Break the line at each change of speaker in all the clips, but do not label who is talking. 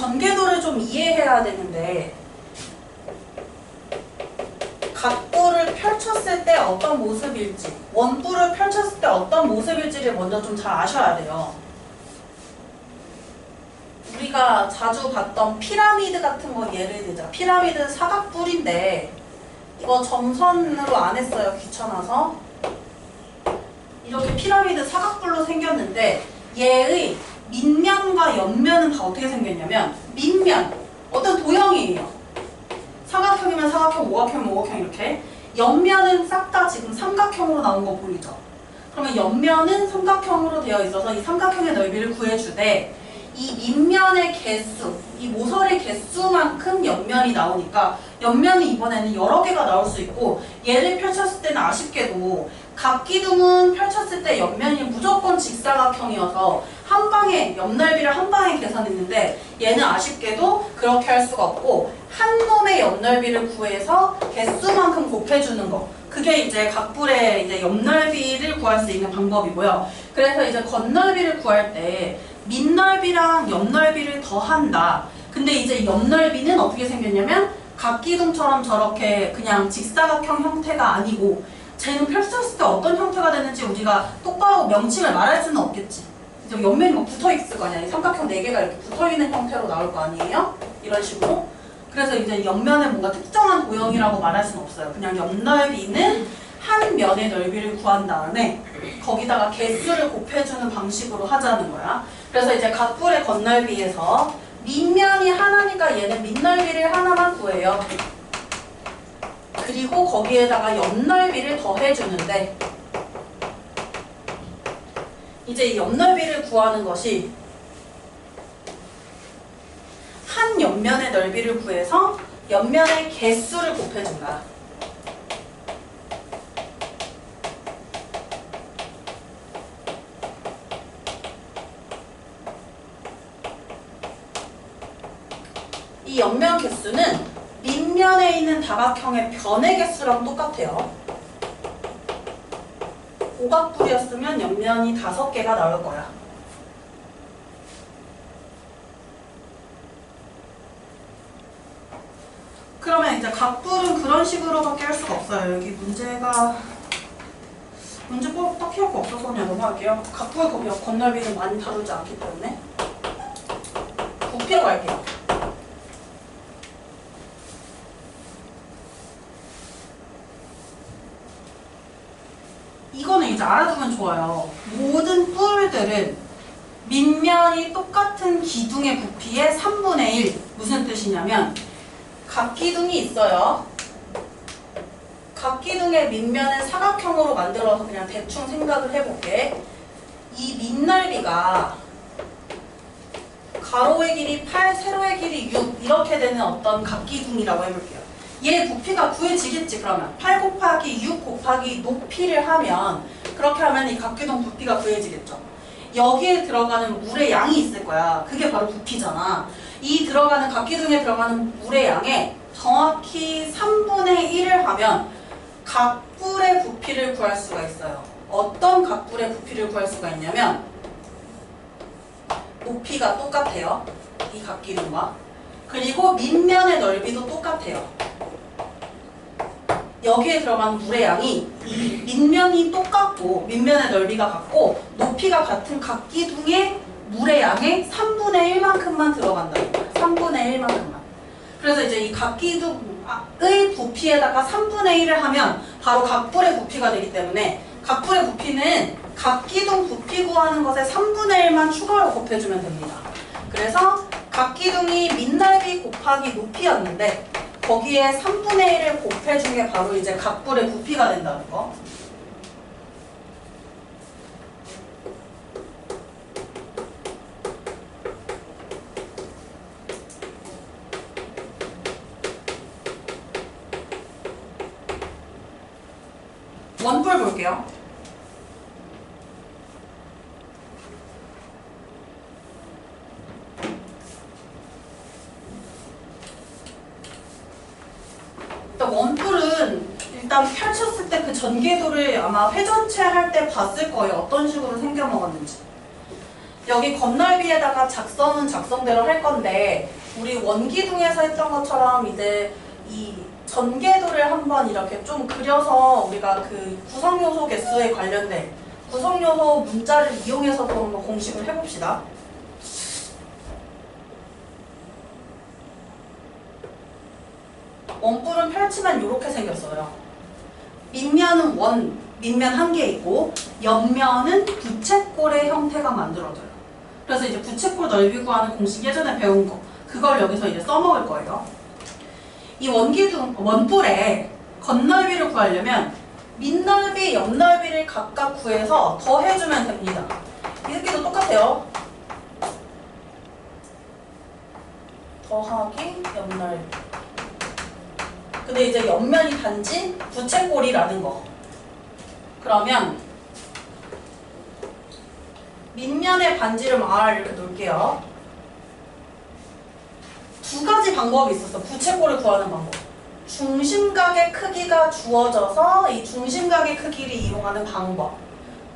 전개도를 좀 이해해야 되는데 각부를 펼쳤을 때 어떤 모습일지, 원부를 펼쳤을 때 어떤 모습일지를 먼저 좀 잘 아셔야 돼요. 우리가 자주 봤던 피라미드 같은 거 예를 들자. 피라미드 사각뿔인데 이거 점선으로 안 했어요. 귀찮아서. 이렇게 피라미드 사각뿔로 생겼는데 얘의 밑면과 옆면은 다 어떻게 생겼냐면 밑면, 어떤 도형이에요. 사각형이면 사각형, 오각형이면 오각형 이렇게. 옆면은 싹 다 지금 삼각형으로 나온 거 보이죠? 그러면 옆면은 삼각형으로 되어 있어서 이 삼각형의 넓이를 구해주되 이 밑면의 개수, 이 모서리 개수만큼 옆면이 나오니까 옆면이 이번에는 여러 개가 나올 수 있고 얘를 펼쳤을 때는 아쉽게도 각기둥은 펼쳤을 때 옆면이 무조건 직사각형이어서 한 방에 옆 넓이를 한 방에 계산했는데 얘는 아쉽게도 그렇게 할 수가 없고 한 놈의 옆 넓이를 구해서 개수만큼 곱해주는 거. 그게 이제 각불의 이제 옆 넓이를 구할 수 있는 방법이고요. 그래서 이제 겉넓이를 구할 때 밑넓이랑 옆넓이를 더한다. 근데 이제 옆넓이는 어떻게 생겼냐면 각기둥처럼 저렇게 그냥 직사각형 형태가 아니고 쟤는 펼쳤을 때 어떤 형태가 되는지 우리가 똑바로 명칭을 말할 수는 없겠지. 이제 옆면이 막 붙어있을 거 아니야. 이 삼각형 4개가 이렇게 붙어있는 형태로 나올 거 아니에요? 이런 식으로. 그래서 이제 옆면에 뭔가 특정한 도형이라고 말할 수는 없어요. 그냥 옆넓이는 한 면의 넓이를 구한 다음에 거기다가 개수를 곱해주는 방식으로 하자는 거야. 그래서 이제 각불의 겉넓이에서 밑면이 하나니까 얘는 밑넓이를 하나만 구해요. 그리고 거기에다가 옆넓이를 더해주는데 이제 이 옆넓이를 구하는 것이 한 옆면의 넓이를 구해서 옆면의 개수를 곱해준다. 이 옆면 개수는 밑면에 있는 다각형의 변의 개수랑 똑같아요. 오각뿔이었으면 옆면이 5개가 나올 거야. 그러면 이제 각뿔은 그런 식으로밖에 할 수가 없어요. 여기 문제 꼭 딱히 할 거 없어서 그냥 넘어갈게요. 각뿔 겉넓이는 많이 다루지 않기 때문에 부피로 갈게요. 이거는 이제 알아두면 좋아요. 모든 뿔들은 밑면이 똑같은 기둥의 부피의 3분의 1. 무슨 뜻이냐면 각기둥이 있어요. 각기둥의 밑면은 사각형으로 만들어서 그냥 대충 생각을 해볼게. 이 밑넓이가 가로의 길이 8, 세로의 길이 6 이렇게 되는 어떤 각기둥이라고 해볼게요. 얘 부피가 구해지겠지. 그러면 8 곱하기 6 곱하기 높이를 하면 그렇게 하면 이 각기둥 부피가 구해지겠죠. 여기에 들어가는 물의 양이 있을 거야. 그게 바로 부피잖아. 이 들어가는 각기둥에 들어가는 물의 양에 정확히 3분의 1을 하면 각뿔의 부피를 구할 수가 있어요. 어떤 각뿔의 부피를 구할 수가 있냐면 높이가 똑같아요. 이 각기둥과. 그리고 밑면의 넓이도 똑같아요. 여기에 들어가는 물의 양이 이 밑면이 똑같고 밑면의 넓이가 같고 높이가 같은 각기둥의 물의 양의 3분의 1만큼만 들어간다는 거예요. 3분의 1만큼만. 그래서 이제 이 각기둥의 부피에다가 3분의 1을 하면 바로 각뿔의 부피가 되기 때문에 각뿔의 부피는 각기둥 부피 구하는 것에 3분의 1만 추가로 곱해주면 됩니다. 그래서 각기둥이 밑넓이 곱하기 높이였는데 거기에 3분의 1을 곱해준 게 바로 이제 각뿔의 부피가 된다는 거. 원뿔 볼게요. 원뿔은 일단 펼쳤을 때 그 전개도를 아마 회전체 할 때 봤을 거예요. 어떤 식으로 생겨 먹었는지. 여기 겉넓이에다가 작성은 작성대로 할 건데 우리 원기둥에서 했던 것처럼 이제 이 전개도를 한번 이렇게 좀 그려서 우리가 그 구성요소 개수에 관련된 구성요소 문자를 이용해서 또 한번 공식을 해봅시다. 원뿔은 펼치면 이렇게 생겼어요. 밑면은 밑면 한 개 있고 옆면은 부채꼴의 형태가 만들어져요. 그래서 이제 부채꼴 넓이 구하는 공식 예전에 배운 거 그걸 여기서 이제 써먹을 거예요. 이 원뿔의 겉넓이를 구하려면 밑넓이, 옆넓이를 각각 구해서 더해주면 됩니다. 이 새끼도 똑같아요. 더하기 옆넓이. 근데 이제 옆면이 단지 부채꼴이라는 거. 그러면 밑면의 반지름 R 이렇게 놓을게요. 두 가지 방법이 있었어. 부채꼴을 구하는 방법. 중심각의 크기가 주어져서 이 중심각의 크기를 이용하는 방법.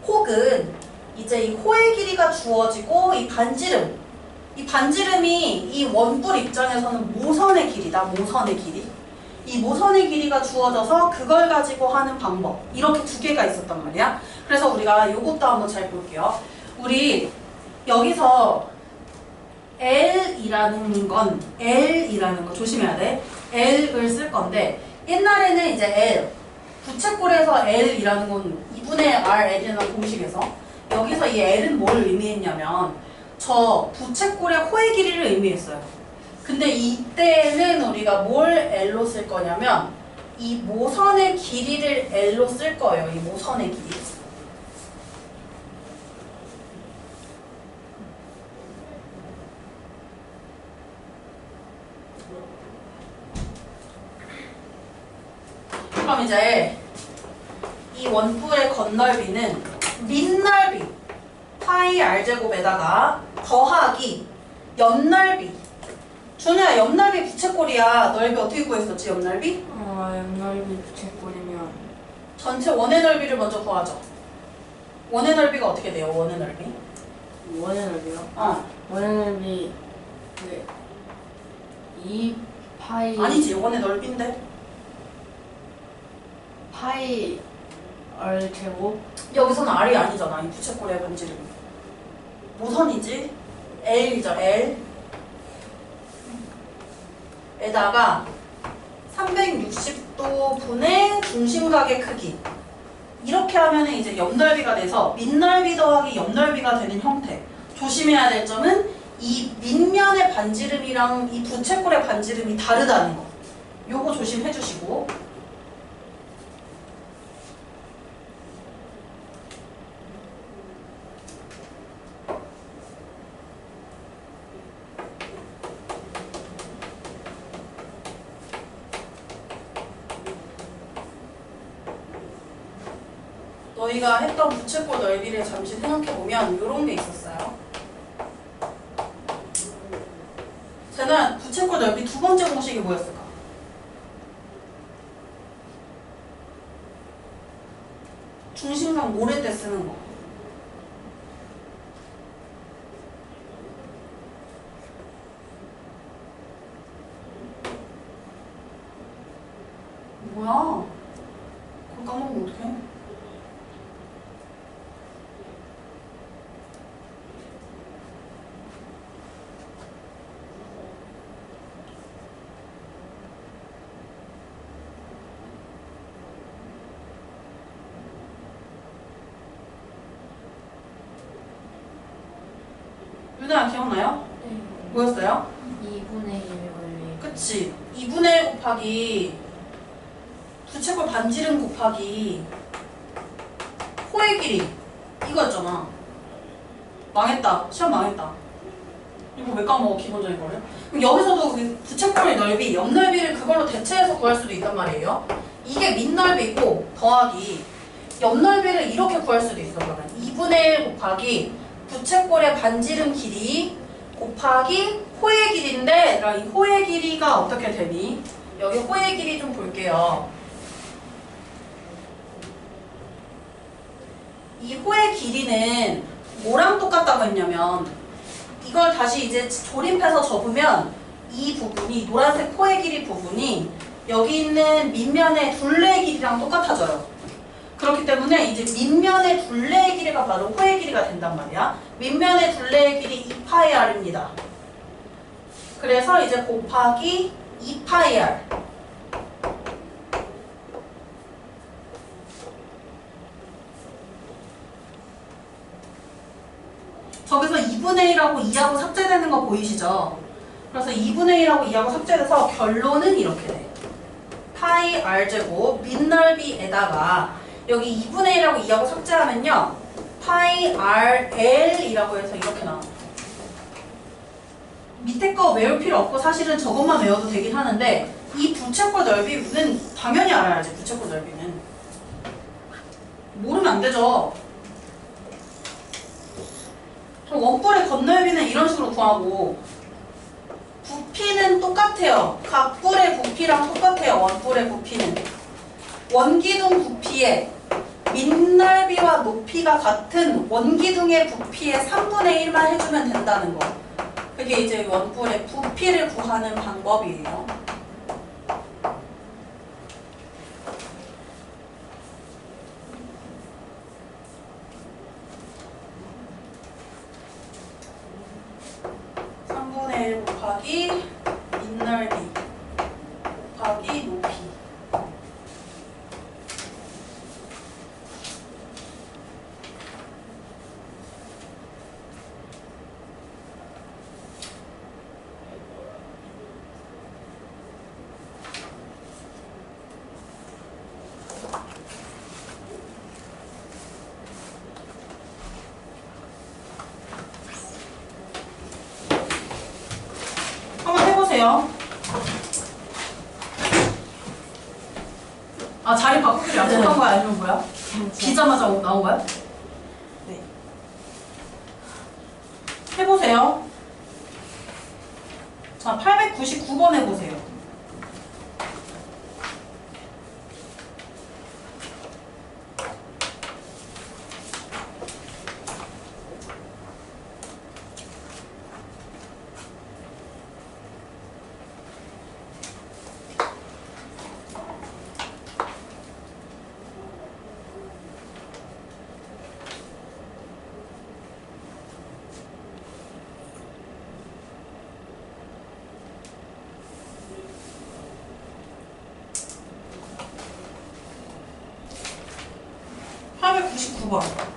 혹은 이제 이 호의 길이가 주어지고 이 반지름이 이 원뿔 입장에서는 모선의 길이다. 모선의 길이. 이 모선의 길이가 주어져서 그걸 가지고 하는 방법. 이렇게 두 개가 있었단 말이야. 그래서 우리가 요것도 한번 잘 볼게요. 우리 여기서 L이라는 거 조심해야 돼. L을 쓸 건데 옛날에는 이제 L, 부채꼴에서 L이라는 건 2분의 RL이라는 공식에서 여기서 이 L은 뭘 의미했냐면 저 부채꼴의 호의 길이를 의미했어요. 근데 이때는 우리가 뭘 L로 쓸 거냐면 이 모선의 길이를 L로 쓸 거예요. 이 모선의 길이. 그럼 이제 이 원뿔의 겉넓이는 밑넓이 파이 r제곱에다가 더하기 옆넓이. 준우야, 옆넓이 부채꼴이야. 넓이 어떻게 구했었지, 옆넓이?
옆넓이 부채꼴이면
전체 원의 넓이를 먼저 구하죠. 원의 넓이가 어떻게 돼요, 원의 넓이?
원의 넓이요? 원의 넓이 2파이
아니지, 원의 넓이인데.
파이 R 제곱?
여기서는 R이 아니잖아, 이 부채꼴의 반지름. 모선이지? L이죠, L. 에다가 360도 분의 중심각의 크기. 이렇게 하면 이제 옆넓이가 돼서 밑넓이 더하기 옆넓이가 되는 형태. 조심해야 될 점은 이 밑면의 반지름이랑 이 부채꼴의 반지름이 다르다는 거. 요거 조심해 주시고. 너희가 했던 부채꼴 넓이를 잠시 생각해보면 이런 게 있었어요. 쟤는 부채꼴 넓이 두 번째 공식이 뭐였을까? 중심각 모를 때 쓰는 거. 뭐야? 그걸 까먹으면 어떡해? 유나야 기억나요?
네.
뭐였어요?
2분의 1 원리.
그치. 2분의 1 곱하기 부채꼴 반지름 곱하기 호의 길이 이거였잖아. 망했다. 시험 망했다. 이거 왜 까먹어, 기본적인 거를? 그럼 여기서도 그 부채꼴의 넓이, 옆넓이를 그걸로 대체해서 구할 수도 있단 말이에요. 이게 밑넓이고 더하기 옆넓이를 이렇게 구할 수도 있어. 그러면 2분의 1 곱하기 부채꼴의 반지름 길이 곱하기 호의 길이인데 얘들아, 이 호의 길이가 어떻게 되니? 여기 호의 길이 좀 볼게요. 이 호의 길이는 뭐랑 똑같다고 했냐면 이걸 다시 이제 조립해서 접으면 이 부분이 노란색 코의 길이 부분이 여기 있는 밑면의 둘레의 길이랑 똑같아져요. 그렇기 때문에 이제 밑면의 둘레의 길이가 바로 코의 길이가 된단 말이야. 밑면의 둘레의 길이 2파이r입니다. 그래서 이제 곱하기 2파이r. 저기서 2분의 1하고 2하고 삭제되는 거 보이시죠? 그래서 2분의 1하고 2하고 삭제돼서 결론은 이렇게 돼. 파이 r제곱 밑넓이에다가 여기 2분의 1하고 2하고 삭제하면요. 파이 rl이라고 해서 이렇게 나와요. 밑에 거 외울 필요 없고 사실은 저것만 외워도 되긴 하는데 이 부채꼴 넓이는 당연히 알아야지. 부채꼴 넓이는. 모르면 안 되죠. 원뿔의 겉넓이는 이런 식으로 구하고 부피는 똑같아요. 각 뿔의 부피랑 똑같아요. 원뿔의 부피는. 원기둥 부피의 밑넓이와 높이가 같은 원기둥의 부피의 3분의 1만 해주면 된다는 거. 그게 이제 원뿔의 부피를 구하는 방법이에요. 곱하기 밑넓이 곱하기 높이. 한번 해보세요. 아, 자리 바꾸기로 약속한 거야? 아니면 뭐야? 비자마자 나온 거야? 네. 해보세요. 자, 899번 해보세요. 번.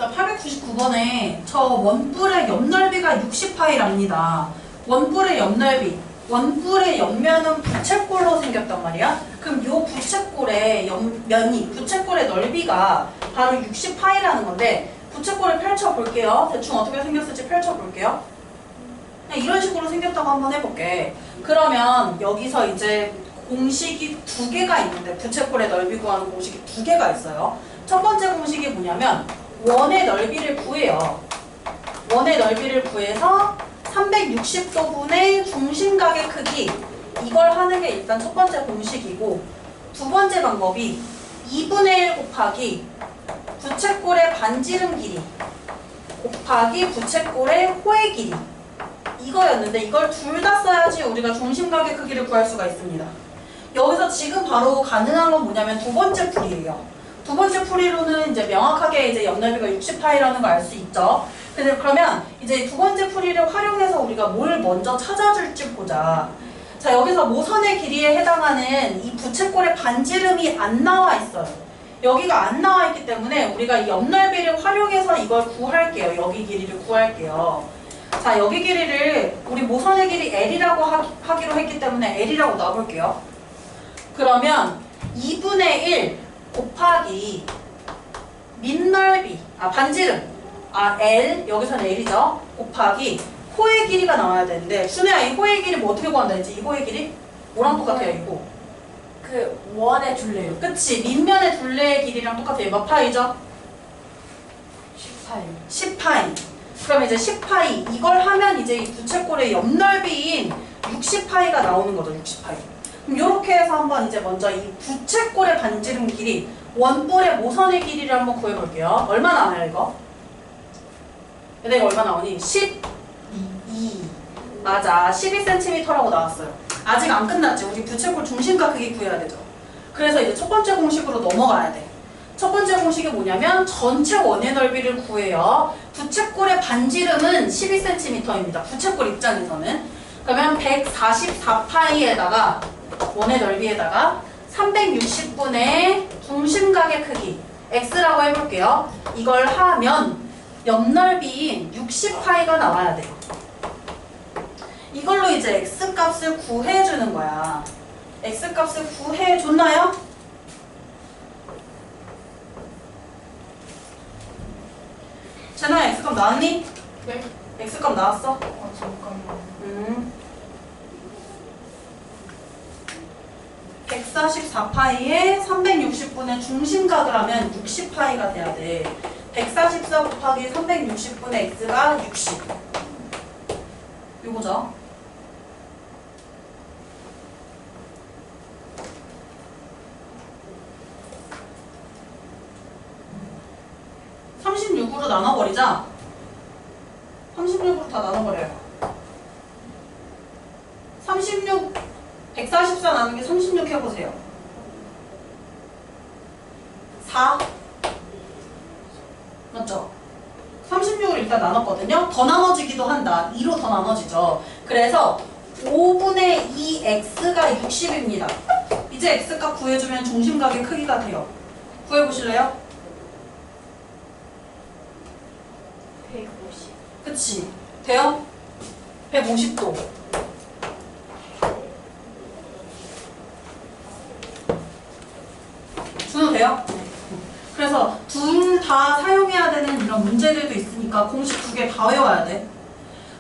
자, 899번에 저 원뿔의 옆넓이가 60파이랍니다. 원뿔의 옆넓이. 원뿔의 옆면은 부채꼴로 생겼단 말이야. 그럼 요 부채꼴의 옆면이, 부채꼴의 넓이가 바로 60파이라는 건데, 부채꼴을 펼쳐볼게요. 대충 어떻게 생겼을지 펼쳐볼게요. 그냥 이런 식으로 생겼다고 한번 해볼게. 그러면 여기서 이제 공식이 두 개가 있는데, 부채꼴의 넓이 구하는 공식이 두 개가 있어요. 첫 번째 공식이 뭐냐면 원의 넓이를 구해요. 원의 넓이를 구해서 360도분의 중심각의 크기, 이걸 하는 게 일단 첫 번째 공식이고, 두 번째 방법이 2분의 1 곱하기 부채꼴의 반지름 길이 곱하기 부채꼴의 호의 길이, 이거였는데 이걸 둘 다 써야지 우리가 중심각의 크기를 구할 수가 있습니다. 여기서 지금 바로 가능한 건 뭐냐면 두 번째 풀이에요. 두 번째 풀이로는 이제 명확하게 이제 옆넓이가 60파이라는 걸 알 수 있죠. 근데 그러면 이제 두 번째 풀이를 활용해서 우리가 뭘 먼저 찾아줄지 보자. 자, 여기서 모선의 길이에 해당하는 이 부채꼴의 반지름이 안 나와 있어요. 여기가 안 나와 있기 때문에 우리가 이 옆넓이를 활용해서 이걸 구할게요. 여기 길이를 구할게요. 자, 여기 길이를 우리 모선의 길이 L이라고 하기로 했기 때문에 L이라고 놔볼게요. 그러면 2분의 1 곱하기 밑넓이, 반지름, L, 여기서는 L이죠. 곱하기 호의 길이가 나와야 되는데, 준혜야, 이 호의 길이 뭐 어떻게 구한다 했지? 이 호의 길이? 뭐랑 똑같아요, 이거?
그 원의 둘레요.
그치? 밑면의 둘레의 길이랑 똑같아요. 몇 파이죠?
18.
10파이. 그럼 이제 10파이, 이걸 하면 이제 이 부채꼴의 옆넓이인 60파이가 나오는 거죠, 60파이. 그럼 이렇게 해서 한번 이제 먼저 이 부채꼴의 반지름 길이, 원뿔의 모선의 길이를 한번 구해볼게요. 얼마 나와요, 이거? 얘네 이거 얼마 나오니? 12. 맞아. 12cm라고 나왔어요. 아직 안 끝났지. 우리 부채꼴 중심각 크기 구해야 되죠. 그래서 이제 첫 번째 공식으로 넘어가야 돼. 첫 번째 공식이 뭐냐면 전체 원의 넓이를 구해요. 부채꼴의 반지름은 12cm입니다. 부채꼴 입장에서는. 그러면 144파이에다가 원의 넓이에다가 360분의 중심각의 크기 x라고 해볼게요. 이걸 하면 옆넓이인 60파이가 나와야 돼요. 이걸로 이제 x값을 구해주는 거야. x값을 구해줬나요? 재나야, x값 나왔니?
네?
x값 나왔어?
잠깐만.
144파이에 360분의 중심각을 하면 60파이가 돼야 돼. 144 곱하기 360분의 x가 60. 요거죠. (36으로) 나눠버리자. 36으로 다 나눠버려요. 36, 144 나누기 36 해보세요. 4. 맞죠? 36을 일단 나눴거든요. 더 나눠지기도 한다. 2로 더 나눠지죠. 그래서 5분의 2x가 60입니다. 이제 x값 구해주면 중심각의 크기가 돼요. 구해보실래요?
150.
그치? 돼요? 150도. 준호 돼요? 그래서 둘 다 사용해야 되는 이런 문제들도 있으니까 공식 두 개 다 외워야 돼.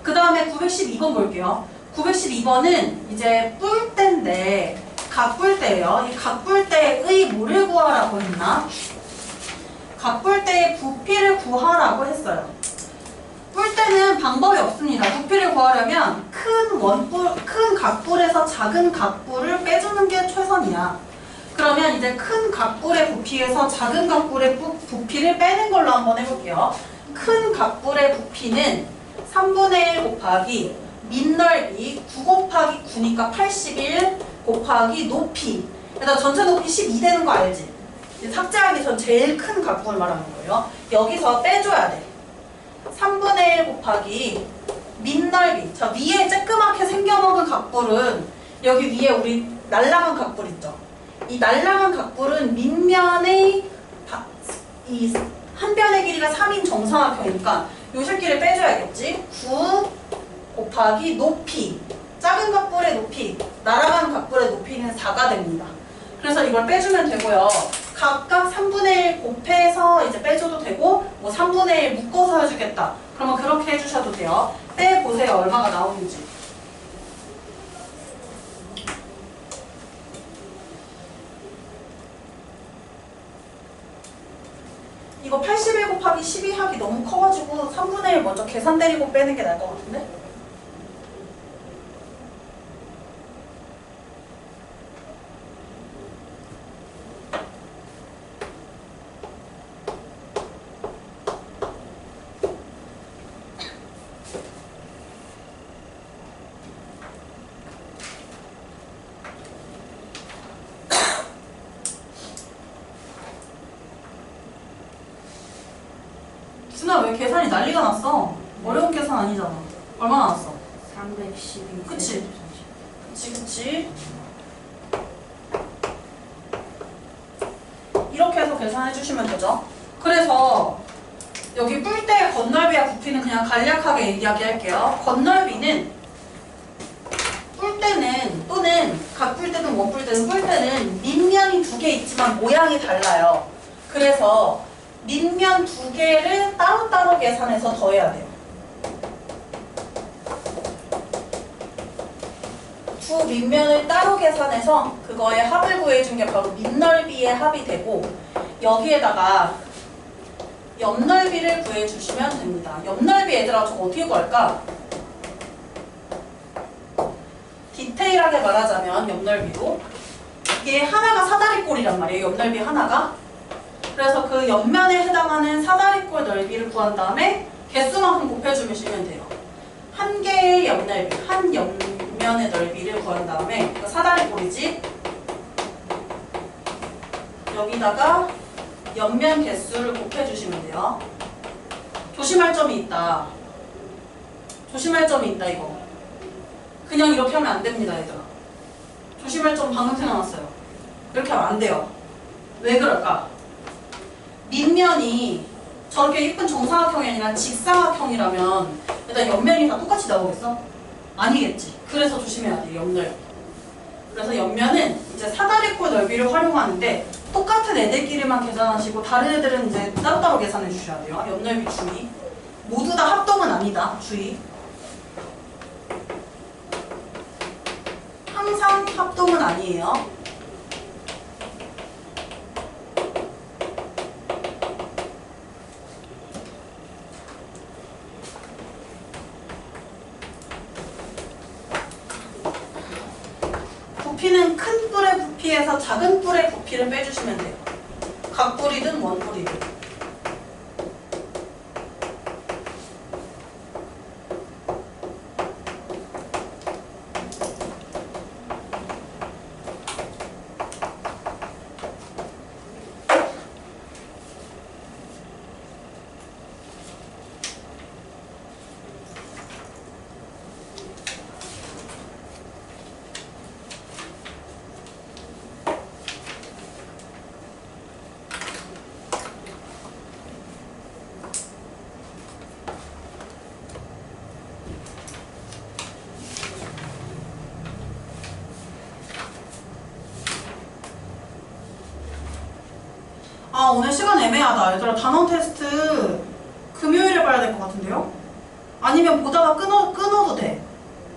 그 다음에 912번 볼게요. 912번은 이제 뿔대인데 각뿔대예요. 이 각뿔대의 뭐를 구하라고 했나? 각뿔대의 부피를 구하라고 했어요. 뿔대는 방법이 없습니다. 부피를 구하려면 큰 각뿔에서 작은 각뿔을 빼주는 게 최선이야. 그러면 이제 큰 각뿔의 부피에서 작은 각뿔의 부피를 빼는 걸로 한번 해볼게요. 큰 각뿔의 부피는 3분의 1 곱하기 밑넓이 9 곱하기 9니까 81 곱하기 높이. 그래서 전체 높이 12 되는 거 알지? 삭제하기 전 제일 큰 각뿔 말하는 거예요. 여기서 빼줘야 돼. 3분의 1 곱하기 밑넓이. 자, 위에 쬐끄맣게 생겨먹은 각뿔은 여기 위에 우리 날라간 각뿔 있죠? 이 날라간 각뿔은 밑면의 이 한 변의 길이가 3인 정사각형이니까 요 새끼를 빼줘야겠지. 9 곱하기 높이, 작은 각불의 높이, 날아가는 각불의 높이는 4가 됩니다. 그래서 이걸 빼주면 되고요. 각각 3분의 1 곱해서 이제 빼줘도 되고, 뭐 3분의 1 묶어서 해주겠다. 그러면 그렇게 해주셔도 돼요. 빼보세요. 얼마가 나오는지. 이거 81 곱하기 12 하기 너무 커가지고 3분의 1 먼저 계산 때리고 빼는 게 나을 것 같은데? 준아 왜 계산이 난리가 났어? 어려운 계산 아니잖아. 얼마 나왔어?
312.
그치? 그치. 이렇게 해서 계산해 주시면 되죠. 그래서 여기 뿔대의 건널비와 부피는 그냥 간략하게 이야기할게요. 건널비는 뿔대는 또는 각뿔대든 원뿔대든 뿔대는 밑면이 2개 있지만 모양이 달라요. 그래서 밑면 2개를 따로따로 계산해서 더해야 돼요. 두 밑면을 따로 계산해서 그거의 합을 구해준 게 바로 밑넓이의 합이 되고, 여기에다가 옆넓이를 구해주시면 됩니다. 옆넓이 얘들아 저거 어떻게 구할까? 디테일하게 말하자면 옆넓이로 이게 하나가 사다리꼴이란 말이에요. 옆넓이 하나가. 그래서 그 옆면에 해당하는 사다리꼴 넓이를 구한 다음에 개수만큼 곱해주시면 돼요. 한 개의 옆넓이, 한 옆면의 넓이를 구한 다음에 이거 사다리꼴이지? 여기다가 옆면 개수를 곱해주시면 돼요. 조심할 점이 있다. 조심할 점이 있다 이거. 그냥 이렇게 하면 안 됩니다 얘들아. 조심할 점 방금 생각났어요. 이렇게 하면 안 돼요. 왜 그럴까? 밑면이 저렇게 예쁜 정사각형이 아니라 직사각형이라면 일단 옆면이 다 똑같이 나오겠어? 아니겠지. 그래서 조심해야 돼, 옆넓이. 그래서 옆면은 이제 사다리꼴 넓이를 활용하는데 똑같은 애들끼리만 계산하시고 다른 애들은 이제 따로따로 계산해 주셔야 돼요. 옆넓이 주의. 모두 다 합동은 아니다. 주의. 항상 합동은 아니에요. 부피는 큰 뿔의 부피에서 작은 뿔의 부피를 빼주시면 돼요. 각뿔이든 원뿔이든. 아 오늘 시간 애매하다. 얘들아 단원 테스트 금요일에 봐야 될 것 같은데요? 아니면 보다가 끊어도 돼.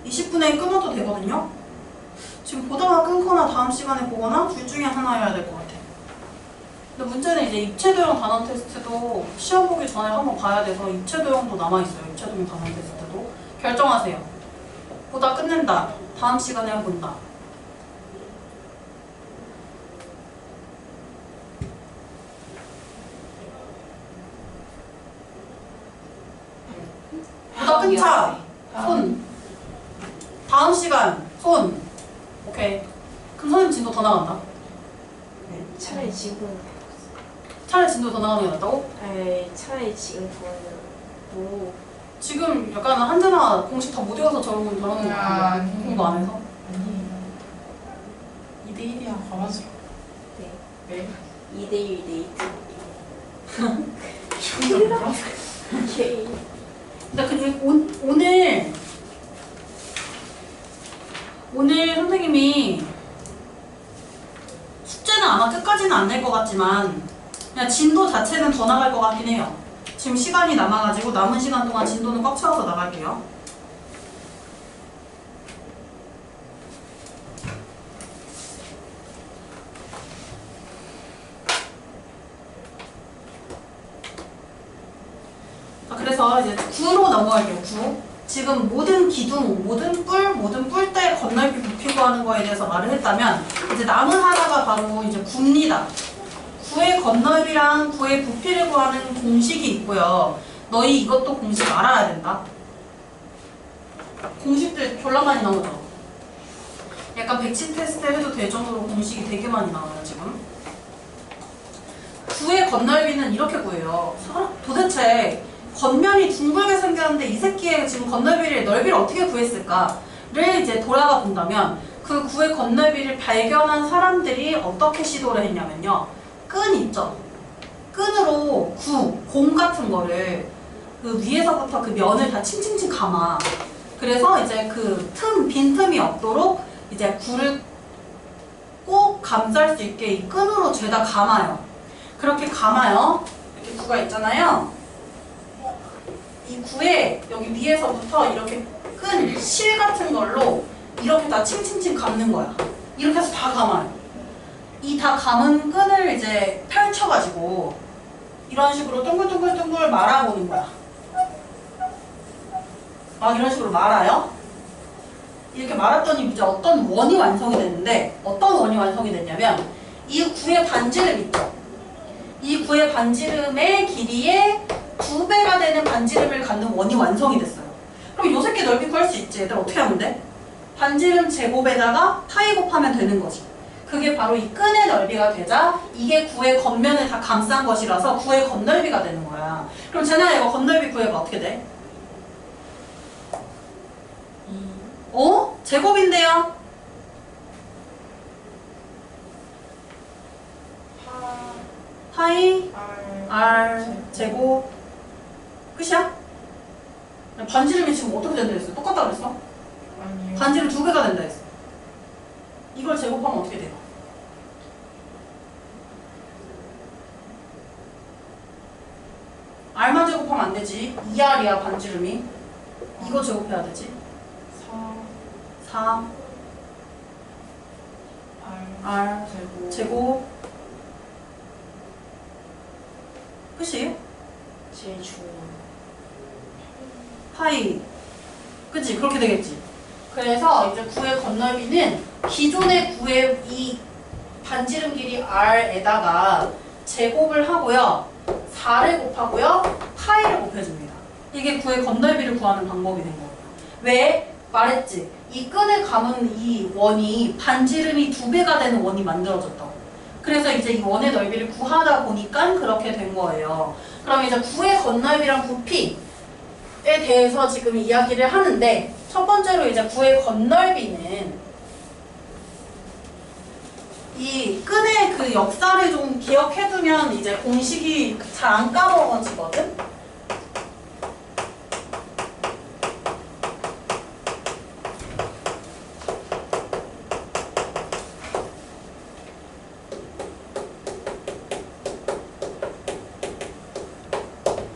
20분에 끊어도 되거든요? 지금 보다가 끊거나 다음 시간에 보거나 둘 중에 하나 해야 될 것 같아. 근데 문제는 이제 입체도형 단원 테스트도 시험 보기 전에 한번 봐야 돼서 입체도형도 남아있어요. 입체도형 단원 테스트도. 결정하세요. 보다 끝낸다. 다음 시간에 해본다. 보다 끊자. 손. 다음 시간. 손. 오케이. 그럼 선생님 진도 더 나간다.
차라리 지금.
차라리 진도 더 나가는 게 낫다고?
네, 차라리 지금 뭐
지금 약간 한재나 공식 다 못 외워서 저러는 거 같은데. 공부 안 해서.
아니 2대1이야 과마스러.
네.
네.
2대1 데이트. K.
근데 오늘 선생님이 숙제는 아마 끝까지는 안 낼 것 같지만 그냥 진도 자체는 더 나갈 것 같긴 해요. 지금 시간이 남아가지고 남은 시간 동안 진도는 꽉 채워서 나갈게요. 자, 그래서 이제 9로 넘어갈게요. 9. 지금 모든 기둥, 모든 뿔대 건널비 부피 구하는 거에 대해서 말을 했다면 이제 남은 하나가 바로 이제 9입니다. 9의 건널비랑 9의 부피를 구하는 공식이 있고요. 너희 이것도 공식 알아야 된다. 공식들 졸라 많이 나오죠. 약간 백신 테스트 해도 될 정도로 공식이 되게 많이 나와요, 지금. 9의 건널비는 이렇게 구해요. 도대체 겉면이 둥글게 생겼는데 이 새끼의 지금 넓이를 어떻게 구했을까를 이제 돌아가 본다면 그 9의 건널비를 발견한 사람들이 어떻게 시도를 했냐면요. 끈 있죠? 끈으로 공 같은 거를 그 위에서부터 그 면을 다 칭칭칭 감아. 그래서 이제 그 빈틈이 없도록 이제 굴을 꼭 감쌀 수 있게 이 끈으로 죄다 감아요. 그렇게 감아요. 이렇게 구가 있잖아요. 이 구에 여기 위에서부터 이렇게 끈, 실 같은 걸로 이렇게 다 칭칭칭 감는 거야. 이렇게 해서 다 감아요. 이 다 감은 끈을 이제 펼쳐가지고 이런 식으로 동글동글동글 말아보는 거야. 막 이런 식으로 말아요. 이렇게 말았더니 이제 어떤 원이 완성이 됐는데 어떤 원이 완성이 됐냐면 이 구의 반지름 있죠? 이 구의 반지름의 길이의 2배가 되는 반지름을 갖는 원이 완성이 됐어요. 그럼 요 새끼 넓이 구할 수 있지. 얘들 어떻게 하면 돼? 반지름 제곱에다가 파이 곱하면 되는 거지. 그게 바로 이 끈의 넓이가 되자 이게 구의 겉면을 다 감싼 것이라서 구의 겉넓이가 되는 거야. 그럼 쟤네 이거 겉넓이 구해봐. 어떻게 돼? 제곱인데요? 파이 R 제곱 끝이야? 반지름이 지금 어떻게 된다 했어? 똑같다 그랬어?
아니요.
반지름 2배가 된다 했어. 이걸 제곱하면 어떻게 돼요? R만 제곱하면 안 되지. 2R이야 반지름이. 이거 제곱해야 되지. 4 R 제곱 끝이에요?
제일 중요한.
파이 그치? 그렇게 되겠지. 그래서 이제 구의 겉넓이는 기존의 구의 이 반지름 길이 R에다가 제곱을 하고요. 4를 곱하고요. 파이를 곱해줍니다. 이게 구의 겉넓이를 구하는 방법이 된 거예요. 왜? 말했지. 이 끈을 감은 이 원이 반지름이 2배가 되는 원이 만들어졌다고. 그래서 이제 이 원의 넓이를 구하다 보니까 그렇게 된 거예요. 그럼 이제 구의 겉넓이랑 부피에 대해서 지금 이야기를 하는데 첫 번째로 이제 구의 겉넓이는 이 끈의 그 역사를 좀 기억해두면 이제 공식이 잘 안 까먹어지거든?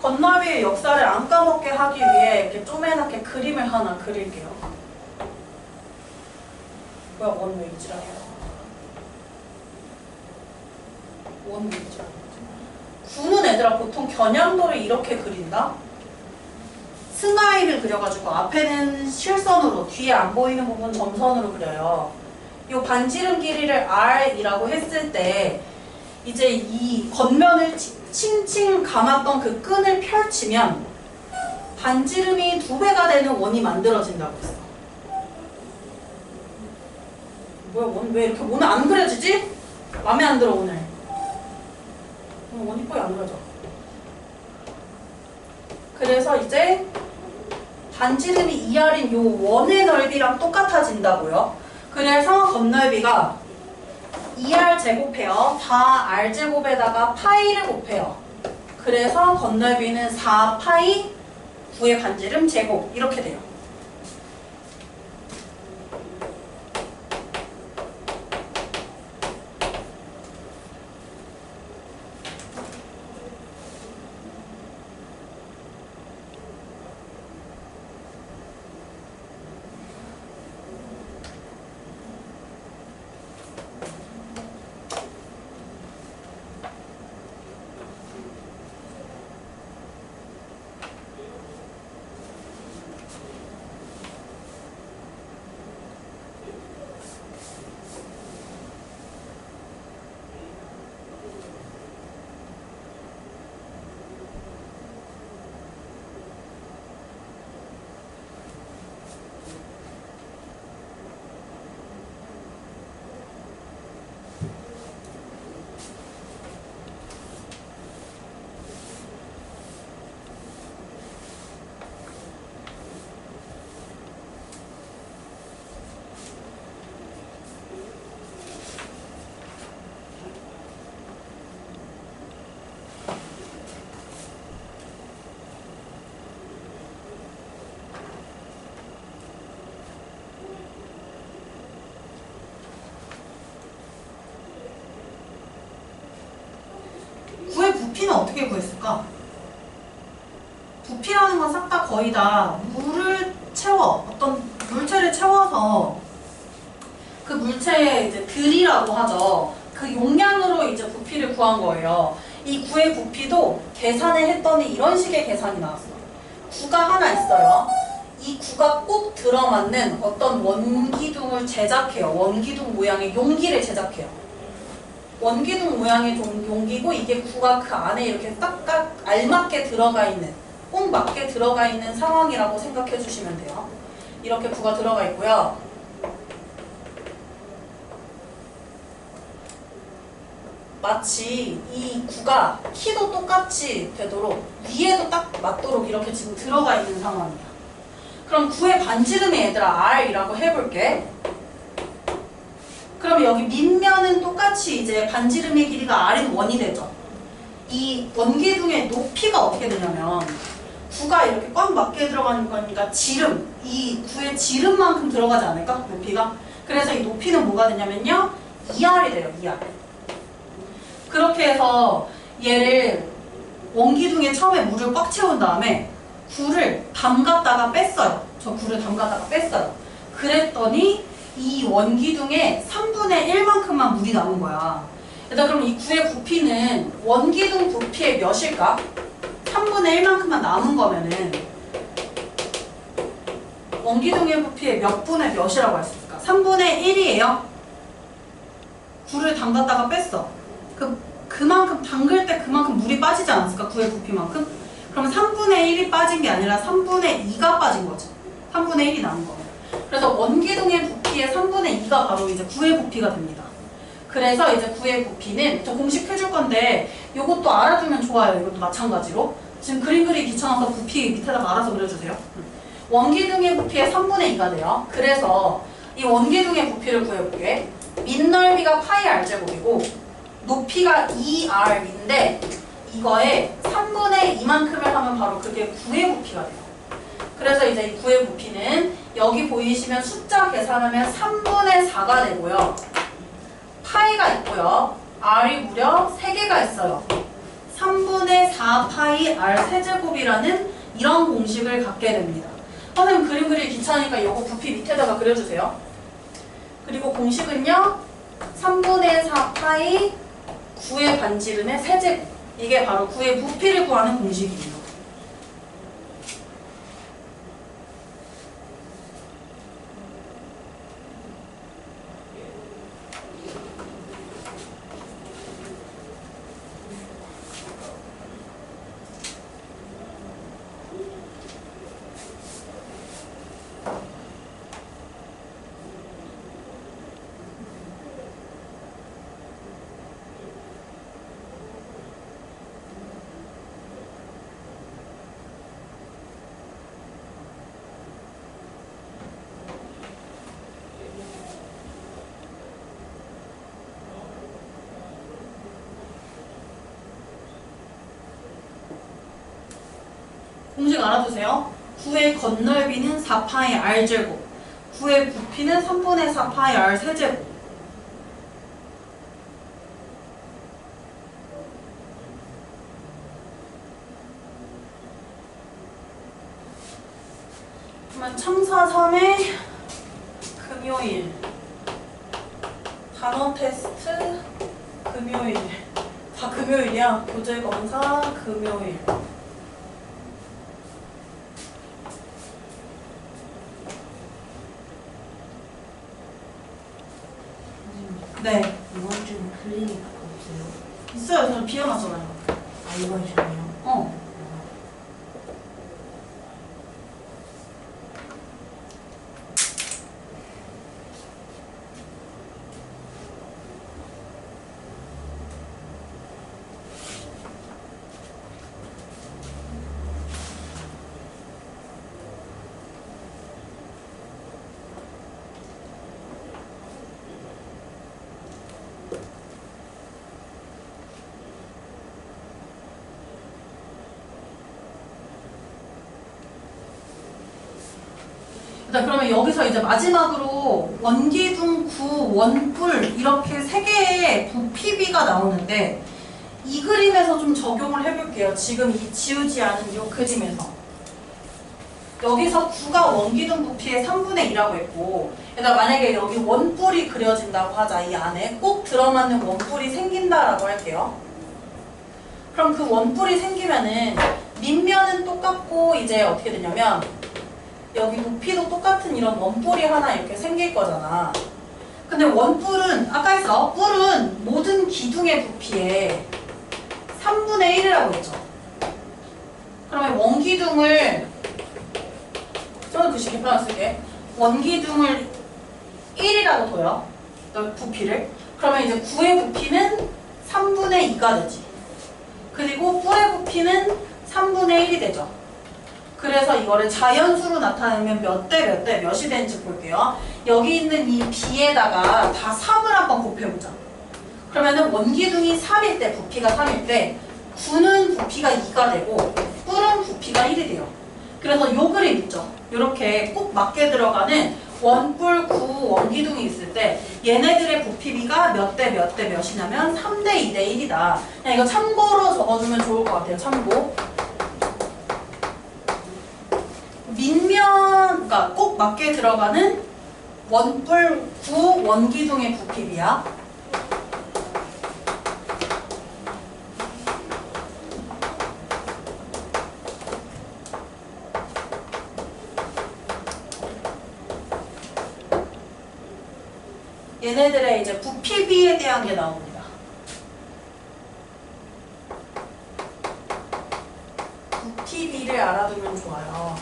겉넓이의 역사를 안 까먹게 하기 위해 이렇게 쪼매맣게 그림을 하나 그릴게요. 뭐야, 원 왜 이지랄이야? 원 왜 이지랄이야? 구는 애들아 보통 겨냥도를 이렇게 그린다? 스마일을 그려가지고 앞에는 실선으로, 뒤에 안 보이는 부분 점선으로 그려요. 이 반지름 길이를 R이라고 했을 때 이제 이 겉면을 칭칭 감았던 그 끈을 펼치면 반지름이 2배가 되는 원이 만들어진다고 했어. 뭐야, 원 왜 이렇게 원은 안 그려지지? 맘에 안 들어 오늘. 오늘 원 이쁘게 안 그려져. 그래서 이제 반지름이 2R인 요 원의 넓이랑 똑같아진다고요. 그래서 겉넓이가 2R 제곱해요. 4R 제곱에다가 파이를 곱해요. 그래서 건널비는 4파이 9의 반지름 제곱 이렇게 돼요. 부피는 어떻게 구했을까? 부피라는 건 싹 다 거의 다 물을 채워, 어떤 물체를 채워서 그 물체의 이제 들이라고 하죠. 그 용량으로 이제 부피를 구한 거예요. 이 구의 부피도 계산을 했더니 이런 식의 계산이 나왔어요. 구가 하나 있어요. 이 구가 꼭 들어맞는 어떤 원기둥을 제작해요. 원기둥 모양의 용기를 제작해요. 원기둥 모양의 용기고 이게 구가 그 안에 이렇게 딱 알맞게 들어가 있는, 꼭 맞게 들어가 있는 상황이라고 생각해 주시면 돼요. 이렇게 구가 들어가 있고요. 마치 이 구가 키도 똑같이 되도록 위에도 딱 맞도록 이렇게 지금 들어가 있는 상황이야. 그럼 구의 반지름의 얘들아 R이라고 해볼게. 그럼 여기 밑면은 똑같이 이제 반지름의 길이가 R은 1이 되죠. 이 원기둥의 높이가 어떻게 되냐면 구가 이렇게 꽉 맞게 들어가는 거니까 지름, 이 구의 지름만큼 들어가지 않을까? 높이가? 그래서 이 높이는 뭐가 되냐면요 2R이 돼요. 2R. 그렇게 해서 얘를 원기둥에 처음에 물을 꽉 채운 다음에 구를 담갔다가 뺐어요. 저 구를 담갔다가 뺐어요. 그랬더니 이 원기둥에 3분의 1만큼만 물이 남은 거야. 일단 그럼 이 구의 부피는 원기둥 부피의 몇일까? 3분의 1만큼만 남은 거면은 원기둥의 부피의 몇 분의 몇이라고 할 수 있을까? 3분의 1이에요. 구를 담갔다가 뺐어. 그만큼 담글 때 그만큼 물이 빠지지 않았을까? 구의 부피만큼? 그러면 3분의 1이 빠진 게 아니라 3분의 2가 빠진 거지. 3분의 1이 남은 거예요. 그래서 원기둥의 부피의 3분의 2가 바로 이제 구의 부피가 됩니다. 그래서 이제 구의 부피는 저 공식 해줄 건데 이것도 알아두면 좋아요. 이것도 마찬가지로. 지금 그림 그리기 귀찮아서 부피 밑에다가 알아서 그려주세요. 원기둥의 부피의 3분의 2가 돼요. 그래서 이 원기둥의 부피를 구해볼게. 밑넓이가 파이 R제곱이고 높이가 2R인데 이거에 3분의 2만큼을 하면 바로 그게 구의 부피가 돼요. 그래서 이제 이 구의 부피는 여기 보이시면 숫자 계산하면 3분의 4가 되고요. 파이가 있고요. R이 무려 3개가 있어요. 3분의 4 파이 R 세제곱이라는 이런 공식을 갖게 됩니다. 선생님 그림 그리기 귀찮으니까 이거 부피 밑에다가 그려주세요. 그리고 공식은요. 3분의 4 파이 9의 반지름의 세제곱. 이게 바로 구의 부피를 구하는 공식이에요. 공식 알아두세요. 9의 건넓이는 4파이 r제곱, 9의 부피는 3분의 4파이 r 세제곱. 그러면 참사 3의 금요일, 단원 테스트 금요일, 다 금요일이야. 교재검사 금요일. 네.
이번 주는 클리닉 없어요.
있어요. 저는 비워놨잖아요.
아, 이번 주는요?
어. 자, 그러면 여기서 이제 마지막으로 원기둥, 구, 원뿔 이렇게 세 개의 부피비가 나오는데 이 그림에서 좀 적용을 해볼게요. 지금 이 지우지 않은 이 그림에서. 여기서 9가 원기둥 부피의 3분의 2라고 했고, 그러니까 만약에 여기 원뿔이 그려진다고 하자. 이 안에 꼭 들어맞는 원뿔이 생긴다라고 할게요. 그럼 그 원뿔이 생기면은 밑면은 똑같고 이제 어떻게 되냐면 여기 부피도 똑같은 이런 원뿔이 하나 이렇게 생길 거잖아. 근데 원뿔은 아까 했어. 뿔은 모든 기둥의 부피의 3분의 1이라고 했죠. 그러면 원기둥을 저는 글씨 개편을 쓸게. 원기둥을 1이라고 둬요. 부피를. 그러면 이제 9의 부피는 3분의 2가 되지. 그리고 뿔의 부피는 3분의 1이 되죠. 그래서 이거를 자연수로 나타내면 몇 대 몇 대 몇이 되는지 볼게요. 여기 있는 이 b에다가 다 3을 한번 곱해보자. 그러면은 원기둥이 3일 때, 부피가 3일 때 9는 부피가 2가 되고 뿔은 부피가 1이 돼요. 그래서 요 그림 있죠? 요렇게 꼭 맞게 들어가는 원뿔, 구, 원기둥이 있을 때 얘네들의 부피비가 몇 대 몇 대 몇이냐면 3대 2대 1이다. 그냥 이거 참고로 적어주면 좋을 것 같아요. 참고. 밑면, 그러니까 꼭 맞게 들어가는 원뿔, 구, 원기둥의 부피비야. 얘네들의 이제 부피비에 대한 게 나옵니다. 부피비를 알아두면 좋아요.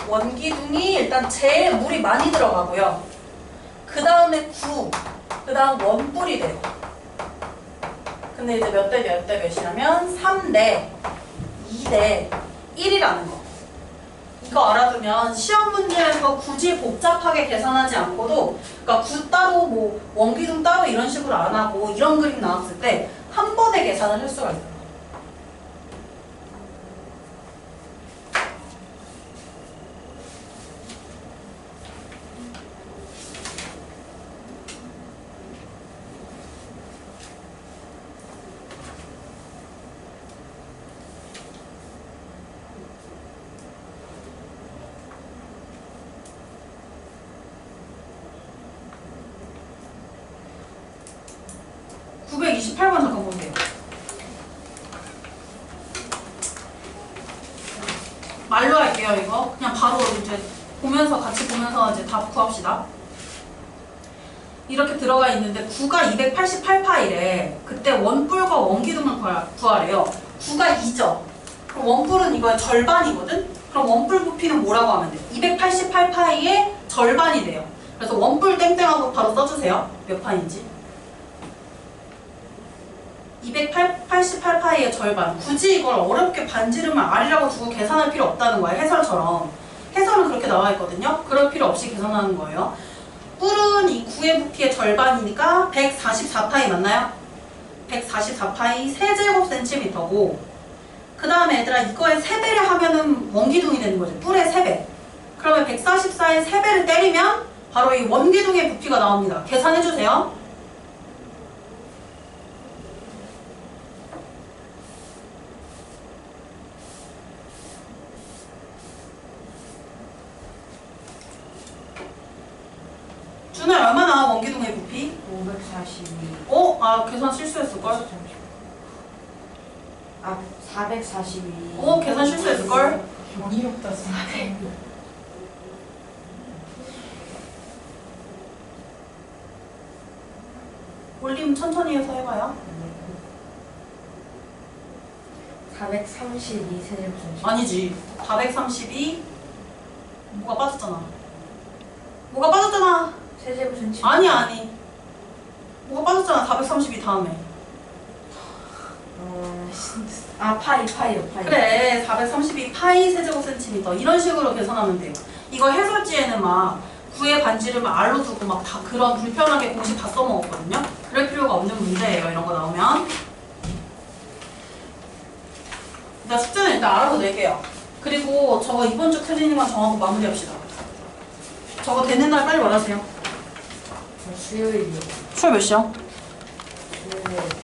원기둥이 일단 제일 물이 많이 들어가고요. 그 다음에 구, 그 다음 원뿔이 돼요. 근데 이제 몇 대 몇 대 몇이냐면 3대 2대 1이라는 거. 이거 알아두면 시험 문제에서 굳이 복잡하게 계산하지 않고도, 그러니까 구 따로 뭐 원기둥 따로 이런 식으로 안 하고 이런 그림 나왔을 때 한 번에 계산을 할 수가 있어요. (928번) 잠깐 볼게요. 말로 할게요. 이거 그냥 바로 이제 보면서 같이 보면서 이제 답 구합시다. 이렇게 들어가 있는데 9가 288파이래. 그때 원뿔과 원기둥을 구하래요. 9가 2죠. 그럼 원뿔은 이거의 절반이거든? 그럼 원뿔 부피는 뭐라고 하면 돼? 288파이의 절반이 돼요. 그래서 원뿔 땡땡하고 바로 써주세요. 몇 파인지. 288파이의 절반. 굳이 이걸 어렵게 반지름을 R이라고 두고 계산할 필요 없다는 거예요. 해설처럼. 해설은 그렇게 나와 있거든요. 그럴 필요 없이 계산하는 거예요. 뿔은 이 9의 부피의 절반이니까 144파이 맞나요? 144파이 세제곱센티미터고 그 다음에 얘들아 이거의 3배를 하면은 원기둥이 되는 거지. 뿔의 3배. 그러면 144의 3배를 때리면 바로 이 원기둥의 부피가 나옵니다. 계산해주세요. 준아 얼마나 원기둥의 부피?
542.
아 계산 실수했을걸?
아, 442.
계산 실수했을걸?
어이없다 진짜.
올림 천천히 해서 해봐요.
432 세제곱센티미터.
아니지. 432 뭐가 빠졌잖아. 뭐가 빠졌잖아.
세제곱센티미터.
아니. 뭐가 빠졌잖아. 432 다음에.
파이요.
그래. 432 파이 세제곱센티미터. 이런 식으로 계산하면 돼요. 이거 해설지에는 막 9의 반지를 막 R로 두고 막 다 그런 불편하게 공식 다 써먹었거든요. 그럴 필요가 없는 문제예요. 이런 거 나오면. 일단 숙제는 일단 알아서 내게요. 그리고 저거 이번 주 틀리는 정하고 마무리합시다. 저거 되는 날 빨리 말하세요.
수요일이요.
수요일 몇 시요?
수요일.